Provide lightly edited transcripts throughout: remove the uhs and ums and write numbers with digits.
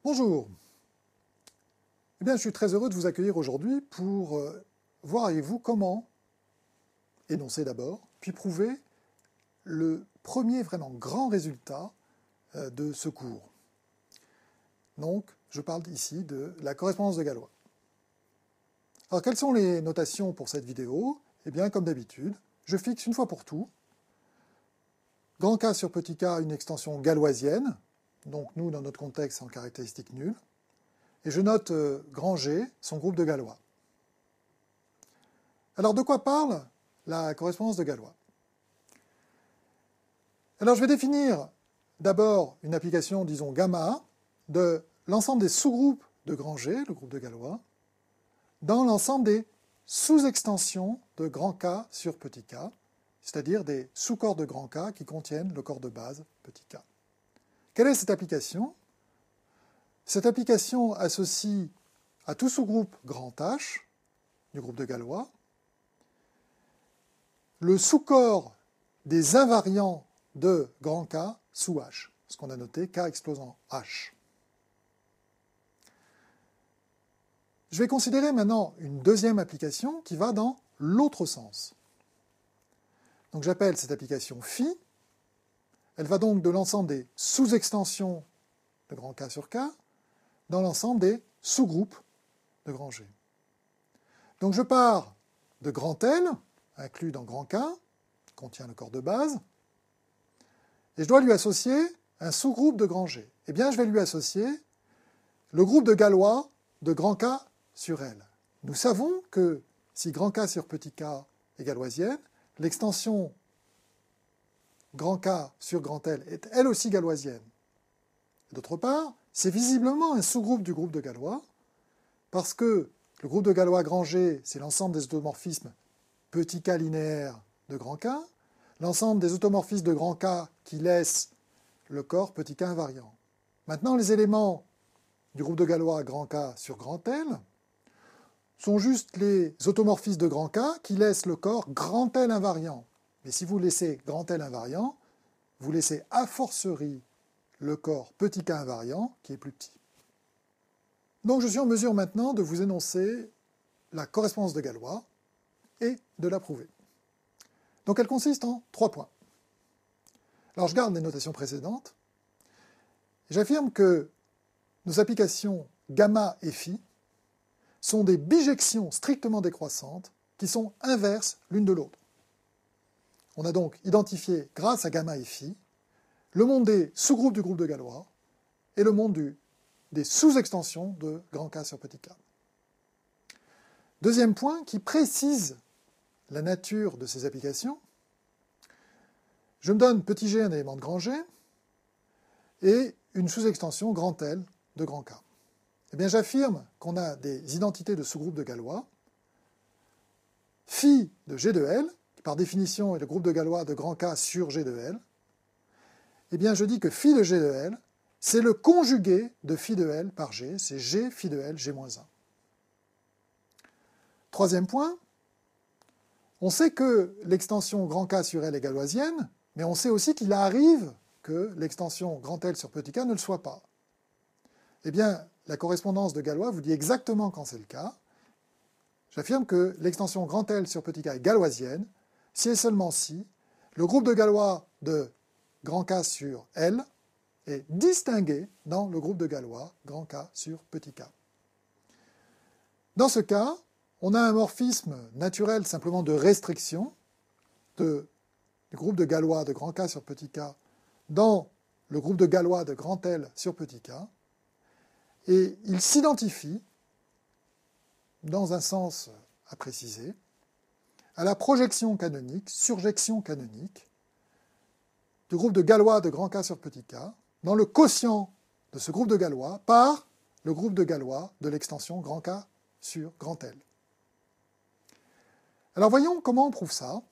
Bonjour. Eh bien, je suis très heureux de vous accueillir aujourd'hui pour voir avec vous comment énoncer d'abord, puis prouver le premier vraiment grand résultat de ce cours. Donc, je parle ici de la correspondance de Galois. Alors, quelles sont les notations pour cette vidéo? Eh bien, comme d'habitude, je fixe une fois pour tout grand K sur petit k une extension galoisienne, donc nous, dans notre contexte, en caractéristique nulle, et je note grand G, son groupe de Galois. Alors, de quoi parle la correspondance de Galois? Alors, je vais définir d'abord une application, disons, gamma, de l'ensemble des sous-groupes de grand G, le groupe de Galois, dans l'ensemble des sous-extensions de grand K sur petit k, c'est-à-dire des sous-corps de grand K qui contiennent le corps de base petit k. Quelle est cette application? Cette application associe à tout sous-groupe grand H du groupe de Galois le sous-corps des invariants de grand K sous H, ce qu'on a noté K exposant H. Je vais considérer maintenant une deuxième application qui va dans l'autre sens. Donc j'appelle cette application phi. Elle va donc de l'ensemble des sous-extensions de grand K sur K dans l'ensemble des sous-groupes de grand G. Donc je pars de grand L, inclus dans grand K, qui contient le corps de base, et je dois lui associer un sous-groupe de grand G. Eh bien, je vais lui associer le groupe de Galois de grand K sur L. Nous savons que si grand K sur petit k est galoisienne, l'extension grand K sur grand L est elle aussi galoisienne. D'autre part, c'est visiblement un sous-groupe du groupe de Galois, parce que le groupe de Galois grand G, c'est l'ensemble des automorphismes petit k linéaire de grand K, l'ensemble des automorphismes de grand K qui laissent le corps petit k invariant. Maintenant, les éléments du groupe de Galois grand K sur grand L sont juste les automorphismes de grand K qui laissent le corps grand L invariant. Mais si vous laissez grand L invariant, vous laissez a fortiori le corps petit k invariant qui est plus petit. Donc je suis en mesure maintenant de vous énoncer la correspondance de Galois et de la prouver. Donc elle consiste en 3 points. Alors je garde les notations précédentes. J'affirme que nos applications gamma et phi sont des bijections strictement décroissantes qui sont inverses l'une de l'autre. On a donc identifié, grâce à gamma et phi, le monde des sous-groupes du groupe de Galois et le monde des sous-extensions de grand K sur petit k. Deuxième point qui précise la nature de ces applications. Je me donne petit g un élément de grand G et une sous-extension grand L de grand K. Eh bien, j'affirme qu'on a des identités de sous-groupes de Galois, phi de G de L, qui par définition est le groupe de Galois de grand K sur G de L. Eh bien, je dis que phi de G de L, c'est le conjugué de phi de L par G, c'est G phi de L, G-1. Troisième point, on sait que l'extension grand K sur L est galoisienne, mais on sait aussi qu'il arrive que l'extension grand L sur petit k ne le soit pas. Eh bien, la correspondance de Galois vous dit exactement quand c'est le cas. J'affirme que l'extension grand L sur petit k est galoisienne, si et seulement si le groupe de Galois de grand K sur L est distingué dans le groupe de Galois grand K sur petit k. Dans ce cas, on a un morphisme naturel simplement de restriction du groupe de Galois de grand K sur petit k dans le groupe de Galois de grand L sur petit k, et il s'identifie, dans un sens à préciser, à la projection canonique, surjection canonique, du groupe de Galois de grand K sur petit k, dans le quotient de ce groupe de Galois par le groupe de Galois de l'extension grand K sur grand L. Alors voyons comment on prouve ça,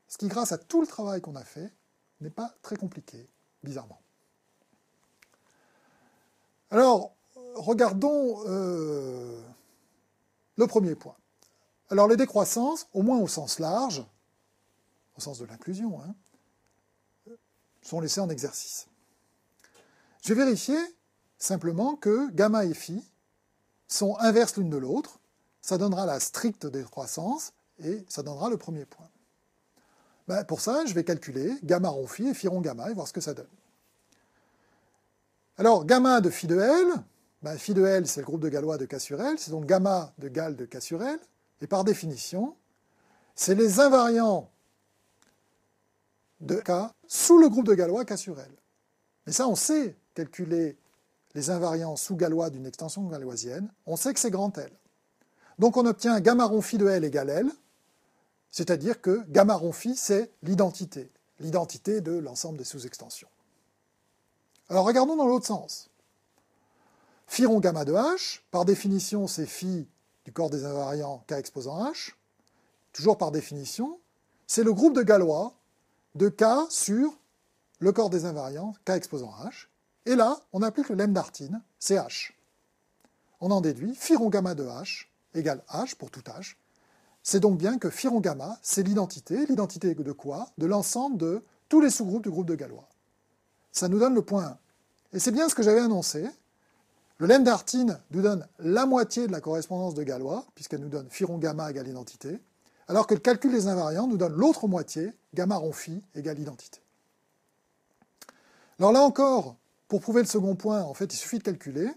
ce qui, grâce à tout le travail qu'on a fait, n'est pas très compliqué, bizarrement. Alors, regardons le premier point. Alors les décroissances, au moins au sens large, au sens de l'inclusion, sont laissées en exercice. Je vais vérifier simplement que gamma et phi sont inverses l'une de l'autre. Ça donnera la stricte décroissance et ça donnera le premier point. Ben, pour ça, je vais calculer gamma rond phi et phi rond gamma et voir ce que ça donne. Alors, gamma de phi de L, ben, phi de L, c'est le groupe de Galois de K sur L, c'est donc gamma de Gal de K sur L, et par définition, c'est les invariants de K sous le groupe de Galois K sur L. Mais ça, on sait calculer les invariants sous Galois d'une extension galoisienne, on sait que c'est grand L. Donc on obtient gamma rond phi de L égale L, c'est-à-dire que gamma rond phi, c'est l'identité de l'ensemble des sous-extensions. Alors regardons dans l'autre sens. Phi rond gamma de H, par définition, c'est phi du corps des invariants K exposant H, toujours par définition, c'est le groupe de Galois de K sur le corps des invariants K exposant H, et là, on applique le lemme d'Artin, c'est H. On en déduit phi rond gamma de H égale H pour tout H. C'est donc bien que phi rond gamma, c'est l'identité de quoi? De l'ensemble de tous les sous-groupes du groupe de Galois. Ça nous donne le point 1. Et c'est bien ce que j'avais annoncé. Le lemme d'Artin nous donne la moitié de la correspondance de Galois, puisqu'elle nous donne phi rond gamma égale identité, alors que le calcul des invariants nous donne l'autre moitié, gamma rond phi égale identité. Alors là encore, pour prouver le second point, en fait, il suffit de calculer.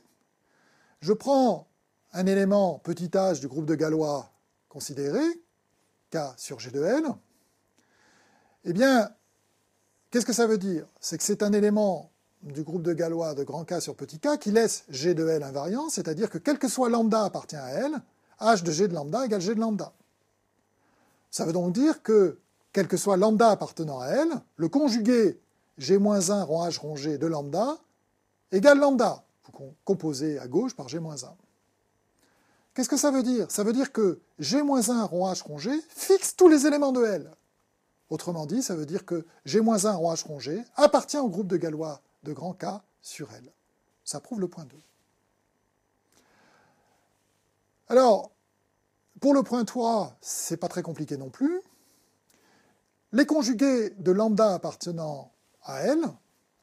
Je prends un élément petit h du groupe de Galois considéré, K sur G de L. Eh bien, qu'est-ce que ça veut dire? C'est que c'est un élément du groupe de Galois de grand K sur petit k qui laisse G de L invariant, c'est-à-dire que quel que soit lambda appartient à L, H de G de lambda égale G de lambda. Ça veut donc dire que, quel que soit lambda appartenant à L, le conjugué G-1 rond H rond G de lambda égale lambda, composé à gauche par G-1. Qu'est-ce que ça veut dire? Ça veut dire que G-1 rond H rond G fixe tous les éléments de L. Autrement dit, ça veut dire que G-1 rond H rond G appartient au groupe de Galois de grand K sur L. Ça prouve le point 2. Alors, pour le point 3, c'est pas très compliqué non plus. Les conjugués de lambda appartenant à L,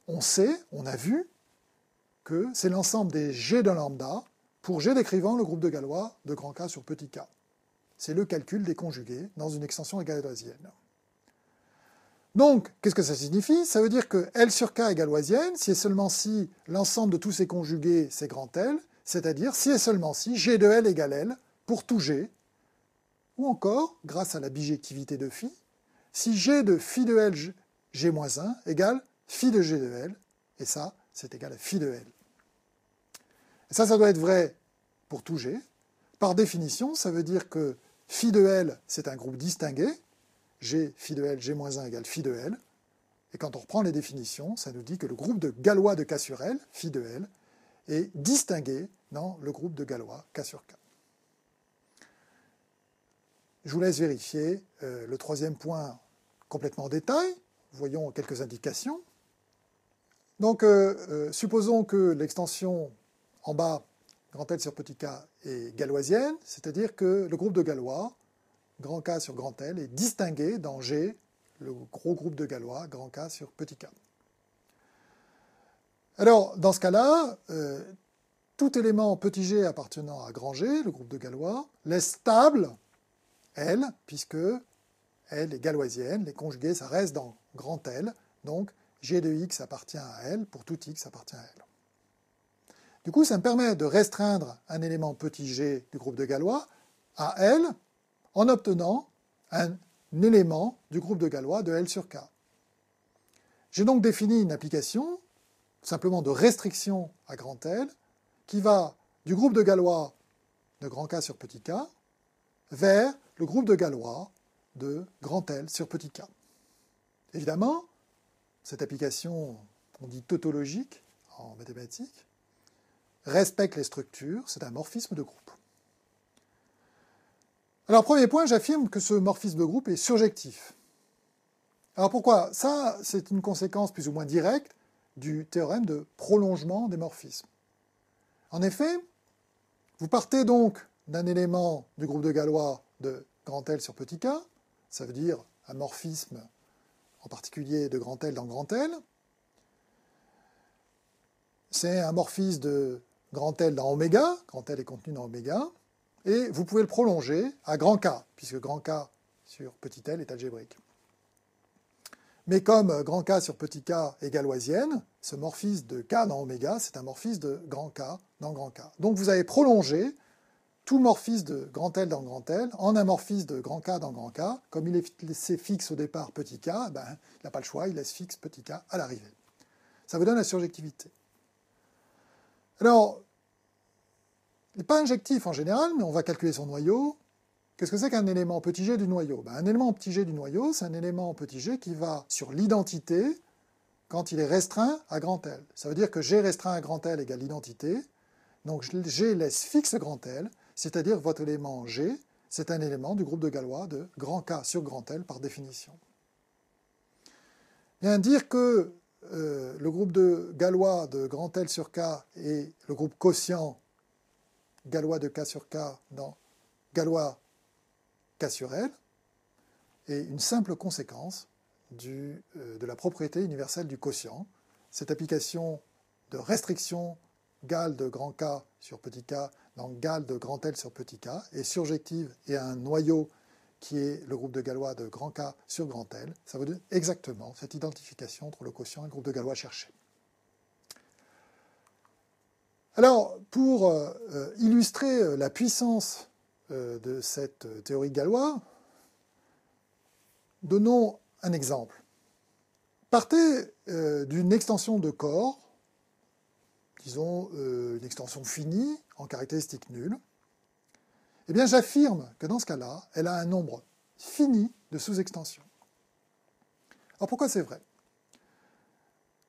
on sait, on a vu, que c'est l'ensemble des G de lambda pour G décrivant le groupe de Galois de grand K sur petit k. C'est le calcul des conjugués dans une extension galoisienne. Donc, qu'est-ce que ça signifie? Ça veut dire que L sur K est galoisienne si et seulement si l'ensemble de tous ces conjugués c'est grand L, c'est-à-dire si et seulement si G de L égale L pour tout G, ou encore, grâce à la bijectivité de phi, si G de phi de L G-1 égale phi de G de L, et ça, c'est égal à phi de L. Et ça doit être vrai pour tout G. Par définition, ça veut dire que phi de L, c'est un groupe distingué, G phi de L, G-1 égale phi de L, et quand on reprend les définitions, ça nous dit que le groupe de Galois de K sur L, phi de L, est distingué dans le groupe de Galois K sur K. Je vous laisse vérifier le troisième point complètement en détail. Voyons quelques indications. Donc, supposons que l'extension en bas, grand L sur petit k, est galoisienne, c'est-à-dire que le groupe de Galois, grand K sur grand L, est distingué dans G, le gros groupe de Galois, grand K sur petit k. Alors, dans ce cas-là, tout élément petit g appartenant à grand G, le groupe de Galois, laisse stable L, puisque L est galoisienne, les conjugués, ça reste dans grand L, donc G de X appartient à L, pour tout X appartient à L. Du coup, ça me permet de restreindre un élément petit g du groupe de Galois à L, en obtenant un élément du groupe de Galois de L sur K. J'ai donc défini une application, simplement de restriction à grand L, qui va du groupe de Galois de grand K sur petit k vers le groupe de Galois de grand L sur petit k. Évidemment, cette application, on dit tautologique en mathématiques, respecte les structures, c'est un morphisme de groupe. Alors, premier point, j'affirme que ce morphisme de groupe est surjectif. Alors pourquoi? Ça, c'est une conséquence plus ou moins directe du théorème de prolongement des morphismes. En effet, vous partez donc d'un élément du groupe de Galois de grand L sur petit k, ça veut dire un morphisme en particulier de grand L dans grand L. c'est un morphisme de grand L dans oméga, grand L est contenu dans oméga, et vous pouvez le prolonger à grand K, puisque grand K sur petit l est algébrique. Mais comme grand K sur petit k est galoisienne, ce morphisme de K dans oméga, c'est un morphisme de grand K dans grand K. Donc vous avez prolongé tout morphisme de grand L dans grand L en un morphisme de grand K dans grand K. Comme il est laissé fixe au départ petit k, ben, il n'a pas le choix, il laisse fixe petit k à l'arrivée. Ça vous donne la surjectivité. Alors, il n'est pas injectif en général, mais on va calculer son noyau. Qu'est-ce que c'est qu'un élément petit g du noyau? Un élément petit g du noyau, c'est un élément petit g qui va sur l'identité quand il est restreint à grand L. Ça veut dire que g restreint à grand L égale l'identité. Donc g laisse fixe grand L, c'est-à-dire votre élément g, c'est un élément du groupe de Galois de grand K sur grand L par définition. Bien dire que le groupe de Galois de grand L sur K est le groupe quotient Galois de K sur K dans Galois K sur L est une simple conséquence de la propriété universelle du quotient. Cette application de restriction Gal de grand K sur petit k dans Gal de grand L sur petit k est surjective et a un noyau qui est le groupe de Galois de grand K sur grand L. Ça vous donne exactement cette identification entre le quotient et le groupe de Galois cherché. Alors, pour illustrer la puissance de cette théorie de Galois, donnons un exemple. Partez d'une extension de corps, disons une extension finie en caractéristique nulle. Eh bien, j'affirme que dans ce cas-là, elle a un nombre fini de sous-extensions. Alors pourquoi c'est vrai?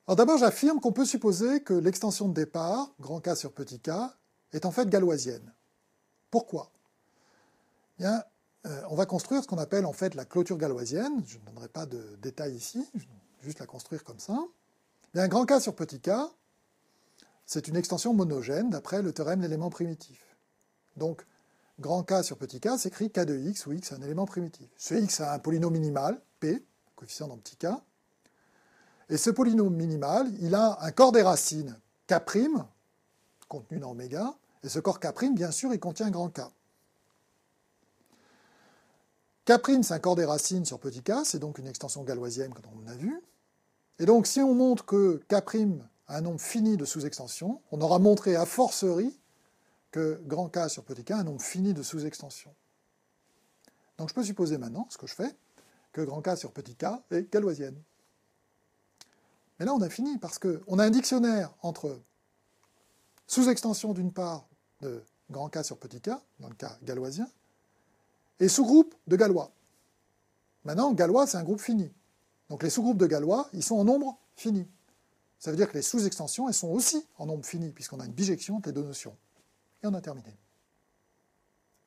Alors d'abord, j'affirme qu'on peut supposer que l'extension de départ, grand K sur petit k, est en fait galoisienne. Pourquoi? Eh bien, on va construire ce qu'on appelle en fait la clôture galoisienne. Je ne donnerai pas de détails ici, je vais juste la construire comme ça. Eh bien, grand K sur petit k, c'est une extension monogène d'après le théorème de l'élément primitif. Donc, grand K sur petit k s'écrit K de x, où x est un élément primitif. Ce x a un polynôme minimal, P, coefficient dans petit k. Et ce polynôme minimal, il a un corps des racines K', contenu dans oméga, et ce corps K', bien sûr, il contient grand K. K', c'est un corps des racines sur petit k, c'est donc une extension galoisienne, comme on a vu. Et donc, si on montre que K' a un nombre fini de sous-extensions, on aura montré a fortiori que grand K sur petit k a un nombre fini de sous-extensions. Donc, je peux supposer maintenant, ce que je fais, que grand K sur petit k est galoisienne. Mais là, on a fini, parce qu'on a un dictionnaire entre sous-extension d'une part de grand K sur petit k, dans le cas galoisien, et sous-groupe de Galois. Maintenant, Galois, c'est un groupe fini. Donc les sous-groupes de Galois, ils sont en nombre fini. Ça veut dire que les sous-extensions, elles sont aussi en nombre fini, puisqu'on a une bijection entre les deux notions. Et on a terminé.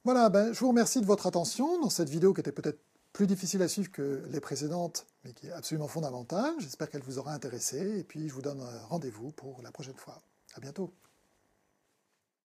Voilà, je vous remercie de votre attention dans cette vidéo qui était peut-être plus difficile à suivre que les précédentes, mais qui est absolument fondamentale. J'espère qu'elle vous aura intéressé, et puis je vous donne rendez-vous pour la prochaine fois. À bientôt.